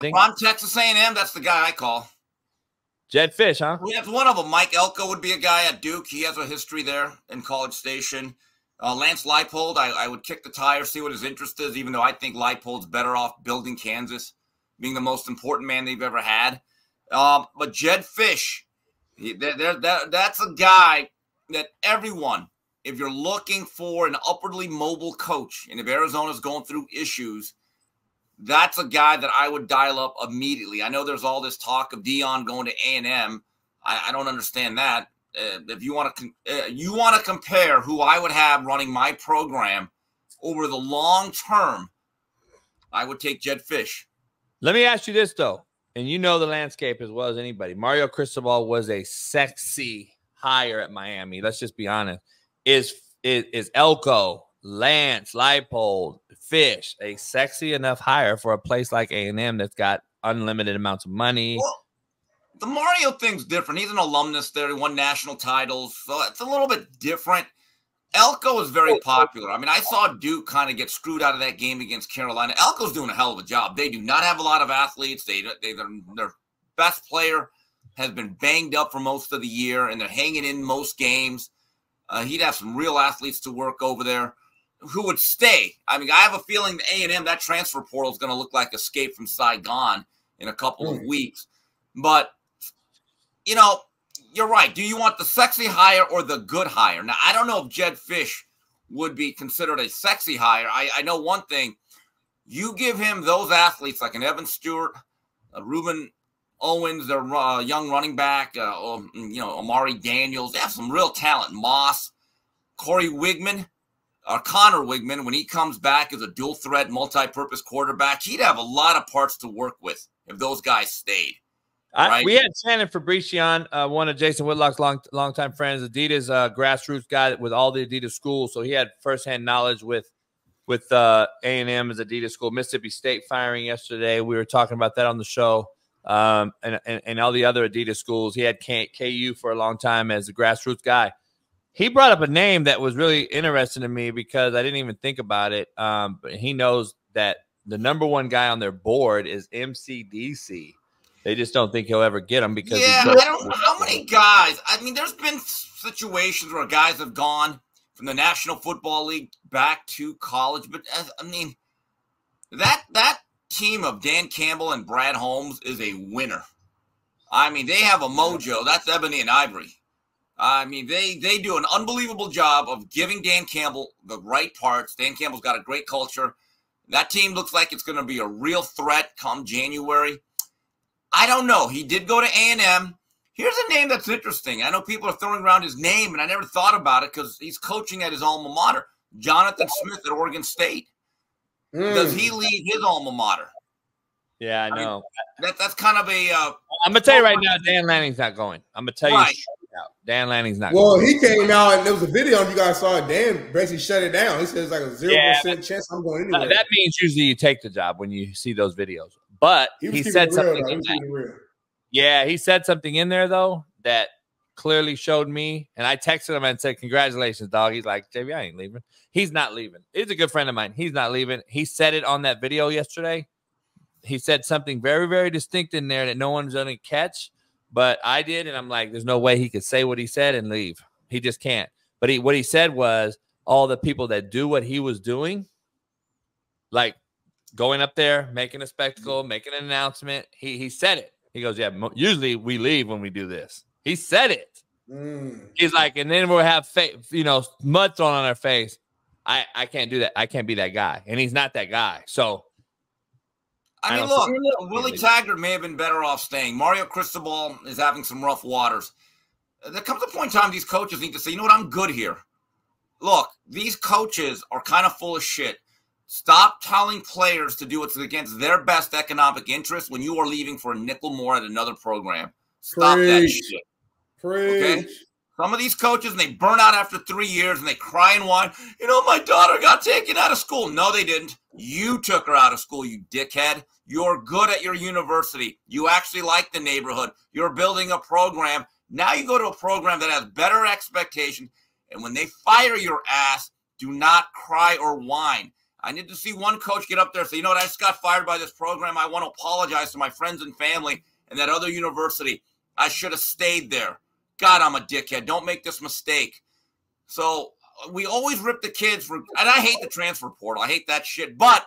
From Texas A&M, that's the guy I call. Jedd Fisch, huh? We have one of them. Mike Elko would be a guy at Duke. He has a history there in College Station. Lance Leipold, I would kick the tire, see what his interest is, even though I think Leipold's better off building Kansas, being the most important man they've ever had. But Jedd Fisch, that's a guy that everyone, if you're looking for an upwardly mobile coach, and if Arizona's going through issues, that's a guy that I would dial up immediately. I know there's all this talk of Dion going to A&M. I don't understand that. If you want to compare who I would have running my program over the long term, I would take Jedd Fisch. Let me ask you this, though, and you know the landscape as well as anybody. Mario Cristobal was a sexy hire at Miami. Let's just be honest. Is Elko, Lance, Leipold, Fisch a sexy enough hire for a place like A&M that's got unlimited amounts of money? Well, the Mario thing's different. He's an alumnus there. He won national titles, so it's a little bit different. Elko is very popular. I mean, I saw Duke kind of get screwed out of that game against Carolina. Elko's doing a hell of a job. They do not have a lot of athletes. Their best player has been banged up for most of the year, and they're hanging in most games. He'd have some real athletes to work over there who would stay. I mean, I have a feeling the A&M, that transfer portal is going to look like Escape from Saigon in a couple of weeks. But, you know, you're right. Do you want the sexy hire or the good hire? Now, I don't know if Jedd Fisch would be considered a sexy hire. I know one thing. You give him those athletes like an Evan Stewart, Reuben Owens, their young running back, Amari Daniels. They have some real talent. Moss, Corey Wigman, or Connor Wigman, when he comes back as a dual-threat, multi-purpose quarterback, he'd have a lot of parts to work with if those guys stayed. Right? We had Shannon Fabrician, one of Jason Whitlock's longtime friends, Adidas grassroots guy with all the Adidas schools, so he had firsthand knowledge with A&M as Adidas school. Mississippi State firing yesterday. We were talking about that on the show. And all the other Adidas schools. He had KU for a long time as a grassroots guy. He brought up a name that was really interesting to me because I didn't even think about it. But he knows that the #1 guy on their board is MCDC. They just don't think he'll ever get him because I don't know how many guys. I mean, there's been situations where guys have gone from the National Football League back to college, but I mean, that team of Dan Campbell and Brad Holmes is a winner. I mean, they have a mojo. That's ebony and ivory. I mean, they do an unbelievable job of giving Dan Campbell the right parts. Dan Campbell's got a great culture. That team looks like it's going to be a real threat come January. I don't know. He did go to A&M. Here's a name that's interesting. I know people are throwing around his name, and I never thought about it because he's coaching at his alma mater, Jonathan Smith at Oregon State. Does he leave his alma mater? Yeah, I know. Mean, that's kind of a I'm going to tell you right now, Dan Lanning's not going. I'm going to tell you straight out. Dan Lanning's not going. Well, he came out, and there was a video, and you guys saw it. Dan basically shut it down. He says like a 0% chance I'm going anywhere. That means usually you take the job when you see those videos. But he said something in there. Yeah, he said something in there, though, that clearly showed me. And I texted him and said, congratulations, dog. He's like, JB, I ain't leaving. He's not leaving. He's a good friend of mine. He's not leaving. He said it on that video yesterday. He said something very, very distinct in there that no one's going to catch. But I did, and I'm like, there's no way he could say what he said and leave. He just can't. But what he said was all the people that do what he was doing, like going up there, making a spectacle, making an announcement. He said it. He goes, yeah, usually we leave when we do this. He said it. He's like, and then we'll have mud thrown on our face. I can't do that. I can't be that guy. And he's not that guy. So I mean, look, Willie Taggart may have been better off staying. Mario Cristobal is having some rough waters. There comes a point in time these coaches need to say, you know what, I'm good here. Look, these coaches are kind of full of shit. Stop telling players to do what's against their best economic interest when you are leaving for a nickel more at another program. Stop that shit. Okay? Some of these coaches, and they burn out after 3 years, and they cry and whine, you know, my daughter got taken out of school. No, they didn't. You took her out of school, you dickhead. You're good at your university. You actually like the neighborhood. You're building a program. Now you go to a program that has better expectations, and when they fire your ass, do not cry or whine. I need to see one coach get up there and say, you know what, I just got fired by this program. I want to apologize to my friends and family and that other university. I should have stayed there. God, I'm a dickhead. Don't make this mistake. So we always rip the kids for, and I hate the transfer portal. I hate that shit. But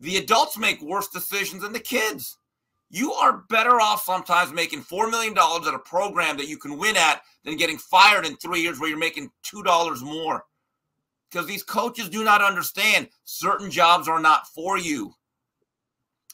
the adults make worse decisions than the kids. You are better off sometimes making $4 million at a program that you can win at than getting fired in 3 years where you're making $2 more. Because these coaches do not understand certain jobs are not for you.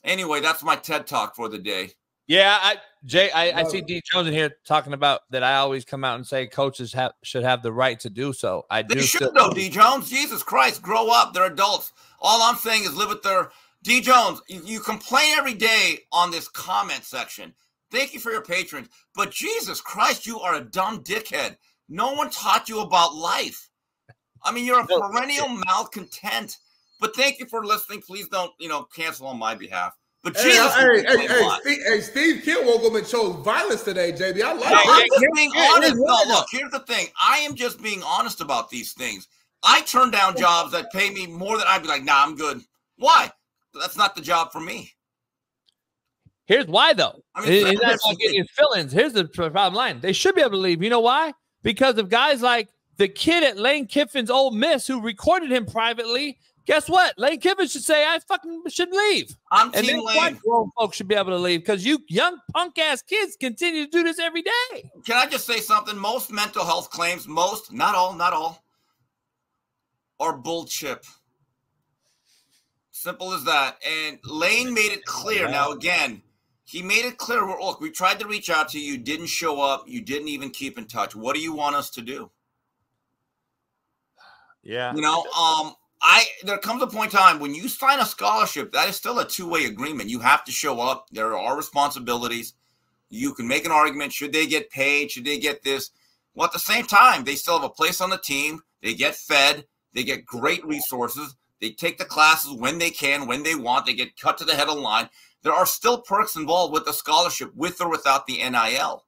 Anyway, that's my TED Talk for the day. Yeah, I see D. Jones in here talking about that. I always come out and say coaches should have the right to do so. They should, though, D. Jones. Jesus Christ, grow up. They're adults. All I'm saying is live with their – D. Jones, you complain every day on this comment section. Thank you for your patrons. But Jesus Christ, you are a dumb dickhead. No one taught you about life. I mean, you're a perennial malcontent. But thank you for listening. Please don't, cancel on my behalf. But Jesus, Steve Kidd woke up and chose violence today, JB. I like it. I'm just being honest. No, look, here's the thing. I am just being honest about these things. I turn down jobs that pay me more than I'd be like, nah, I'm good. Why? That's not the job for me. Here's why, though. He's not getting his fill-ins. Here's the problem line. They should be able to leave. You know why? Because of guys like the kid at Lane Kiffin's Ole Miss who recorded him privately. Guess what? Lane Kiffin should say, I fucking should leave. I'm Team Lane. Grown folks should be able to leave because you young punk-ass kids continue to do this every day. Can I just say something? Most mental health claims, not all, are bullshit. Simple as that. And Lane made it clear. Now, again, he made it clear. Look, we tried to reach out to you. You didn't show up. You didn't even keep in touch. What do you want us to do? Yeah. There comes a point in time when you sign a scholarship, that is still a two-way agreement. You have to show up. There are responsibilities. You can make an argument. Should they get paid? Should they get this? Well, at the same time, they still have a place on the team. They get fed. They get great resources. They take the classes when they can, when they want. They get cut to the head of the line. There are still perks involved with the scholarship, with or without the NIL.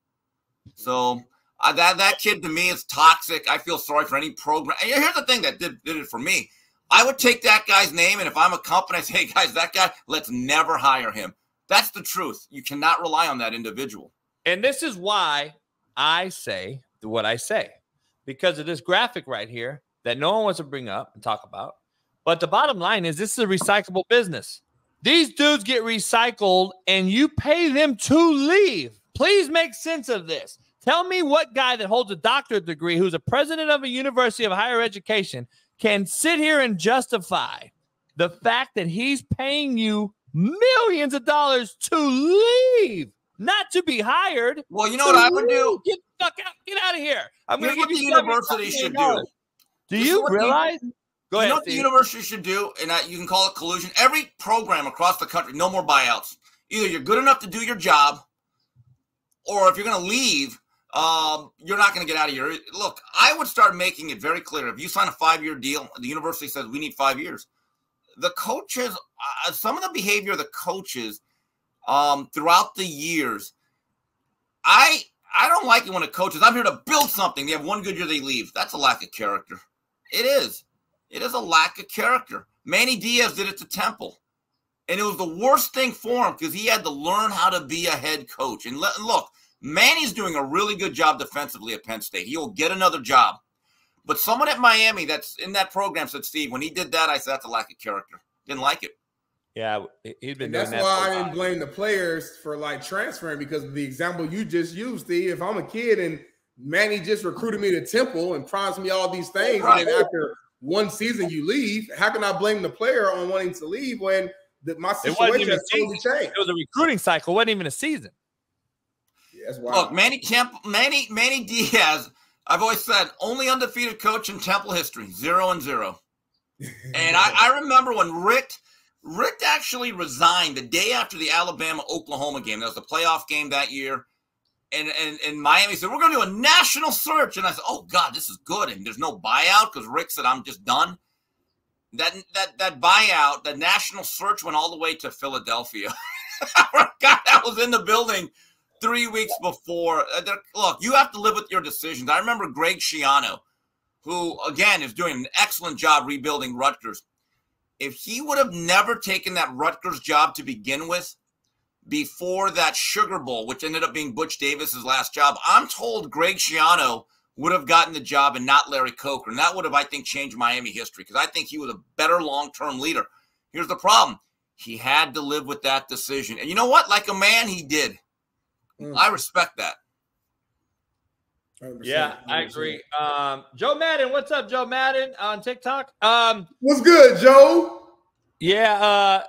So that kid to me is toxic. I feel sorry for any program. And here's the thing that did it for me. I would take that guy's name, and if I'm a company, I say, hey, guys, that guy, let's never hire him. That's the truth. You cannot rely on that individual. And this is why I say what I say, because of this graphic right here that no one wants to bring up and talk about. But the bottom line is this is a recyclable business. These dudes get recycled, and you pay them to leave. Please make sense of this. Tell me what guy that holds a doctorate degree who's a president of a university of higher education can sit here and justify the fact that he's paying you millions of dollars to leave, not to be hired. Well, you know what I would do? Get the fuck out. Get out of here. I'm going to give you what the university should do. Do you realize? Go ahead. You know what the university should do? And you can call it collusion. Every program across the country, no more buyouts. Either you're good enough to do your job, or if you're going to leave, you're not going to get out of here. Look, I would start making it very clear. If you sign a 5-year deal, the university says we need 5 years. The coaches, some of the behavior of the coaches throughout the years, I don't like it when a coach is, I'm here to build something. They have one good year, they leave. That's a lack of character. It is. It is a lack of character. Manny Diaz did it to Temple. And it was the worst thing for him because he had to learn how to be a head coach. And look, Manny's doing a really good job defensively at Penn State. He will get another job. But someone at Miami that's in that program said, Steve, when he did that, I said, that's a lack of character. Didn't like it. Yeah, he'd been doing that. That's why I didn't blame the players for transferring, because of the example you just used, Steve. If I'm a kid and Manny just recruited me to Temple and promised me all these things, right, and then after one season you leave, how can I blame the player on wanting to leave when my situation has totally changed? It was a recruiting cycle. It wasn't even a season. Yeah, that's wild. Look, Manny Diaz, I've always said, only undefeated coach in Temple history, 0-0. And I remember when Rick actually resigned the day after the Alabama-Oklahoma game. That was the playoff game that year. And Miami said, we're going to do a national search. And I said, oh, God, this is good. And there's no buyout because Rick said, I'm just done. That buyout, the national search went all the way to Philadelphia. I forgot that was in the building 3 weeks before. Look, you have to live with your decisions. I remember Greg Schiano, who, again, is doing an excellent job rebuilding Rutgers. if he would have never taken that Rutgers job to begin with, before that Sugar Bowl, which ended up being Butch Davis's last job, I'm told Greg Schiano would have gotten the job and not Larry Coker. And that would have, I think, changed Miami history because I think he was a better long-term leader. Here's the problem. He had to live with that decision. And you know what? Like a man, he did. I respect that. 100%, yeah, I agree. Joe Madden, what's up, Joe Madden on TikTok? What's good, Joe? Yeah,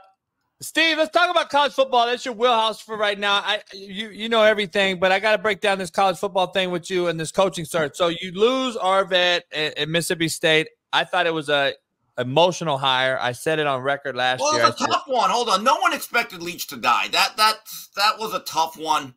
Steve, let's talk about college football. That's your wheelhouse for right now. You know everything, but I got to break down this college football thing with you and this coaching search. So you lose Arvet at Mississippi State. I thought it was a emotional hire. I said it on record last year. Well, it was a tough one. Hold on. No one expected Leach to die. That was a tough one.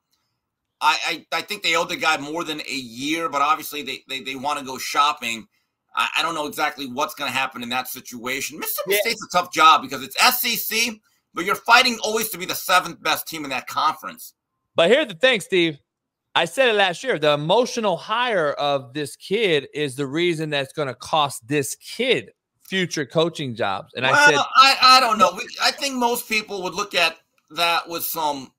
I think they owed the guy more than a year, but obviously they want to go shopping. I don't know exactly what's going to happen in that situation. Mississippi State's a tough job because it's SEC, but you're fighting always to be the 7th best team in that conference. But here's the thing, Steve. I said it last year. The emotional hire of this kid is the reason that's going to cost this kid future coaching jobs. And I said, I don't know. I think most people would look at that with some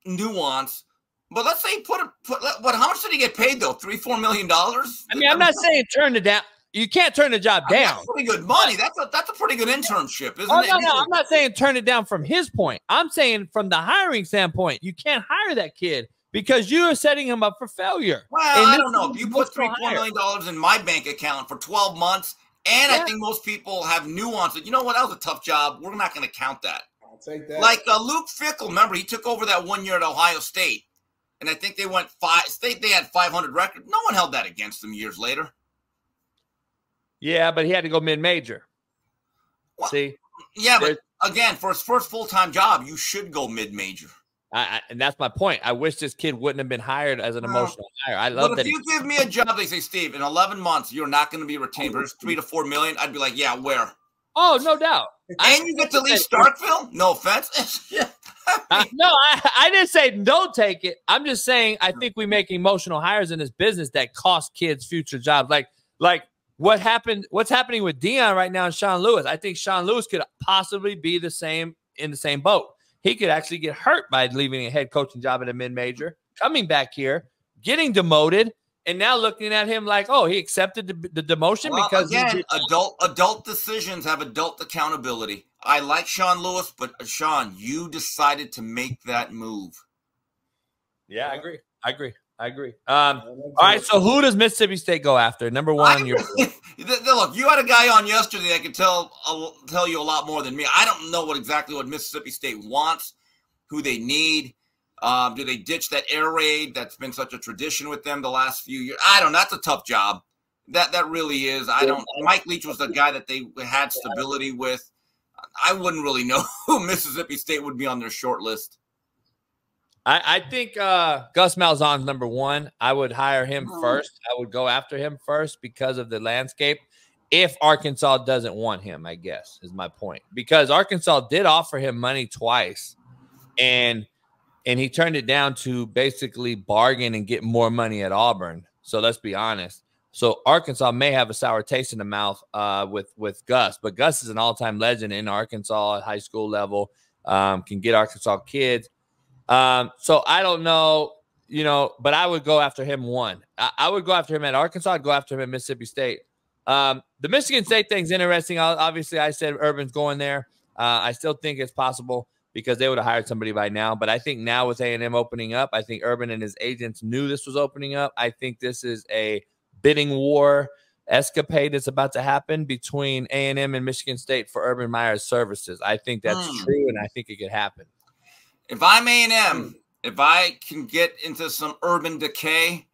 nuance. But let's say how much did he get paid though? $3-4 million? I mean, I'm not saying turn it down. You can't turn the job down. That's pretty good money. That's a pretty good internship, isn't it? No, I'm not saying turn it down from his point. I'm saying from the hiring standpoint, you can't hire that kid because you are setting him up for failure. Well, I don't know. If you put $3-4 million in my bank account for 12 months, and I think most people have nuance that, you know what, that was a tough job. We're not going to count that. I'll take that. Like Luke Fickell, remember, he took over that 1 year at Ohio State, and I think they went they had 500 record. No one held that against them years later. Yeah, but he had to go mid-major. Well, see? Yeah, but again, for his first full-time job, you should go mid-major. And that's my point. I wish this kid wouldn't have been hired as an emotional hire. I love that. But if you give me a job, they say, Steve, in 11 months, you're not going to be retained for $3 to $4 million. I'd be like, yeah, where? Oh, no doubt. And you get to leave Starkville? No offense. Yeah. No, I didn't say don't take it. I'm just saying I think we make emotional hires in this business that cost kids future jobs. Like what's happening with Deion right now and Sean Lewis. I think Sean Lewis could possibly be in the same boat. He could actually get hurt by leaving a head coaching job at a mid-major, coming back here, getting demoted, and now looking at him like, oh, he accepted the demotion because again, adult decisions have adult accountability. I like Sean Lewis, but Sean, you decided to make that move. Yeah, I agree. All right, so who does Mississippi State go after? Number one, look, you had a guy on yesterday that could tell you a lot more than me. I don't know exactly what Mississippi State wants, who they need. Do they ditch that air raid that's been such a tradition with them the last few years? I don't know. That's a tough job. That really is. Mike Leach was the guy that they had stability with. I wouldn't really know who Mississippi State would be on their short list. I think Gus Malzahn's number one. I would hire him first. I would go after him first because of the landscape. If Arkansas doesn't want him, I guess, is my point. Because Arkansas did offer him money twice, and he turned it down to basically bargain and get more money at Auburn. So let's be honest. So Arkansas may have a sour taste in the mouth with Gus, but Gus is an all-time legend in Arkansas at high school level, can get Arkansas kids. So I don't know, but I would go after him one. I would go after him at Arkansas. I'd go after him at Mississippi State. The Michigan State thing's interesting. Obviously, I said Urban's going there. I still think it's possible because they would have hired somebody by now. But I think now with A&M opening up, I think Urban and his agents knew this was opening up. I think this is a bidding war escapade that's about to happen between A&M and Michigan State for Urban Meyer's services. I think that's true, and I think it could happen. If I'm A&M, if I can get into some urban decay,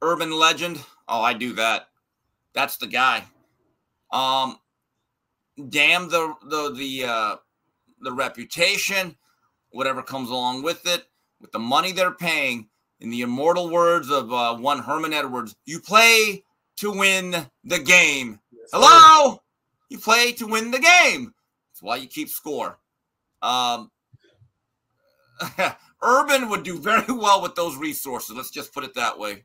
urban legend, I do that. That's the guy. Damn the reputation, whatever comes along with it, with the money they're paying. In the immortal words of one Herman Edwards, you play to win the game. Yes, hello? You play to win the game. That's why you keep score. Urban would do very well with those resources. Let's just put it that way.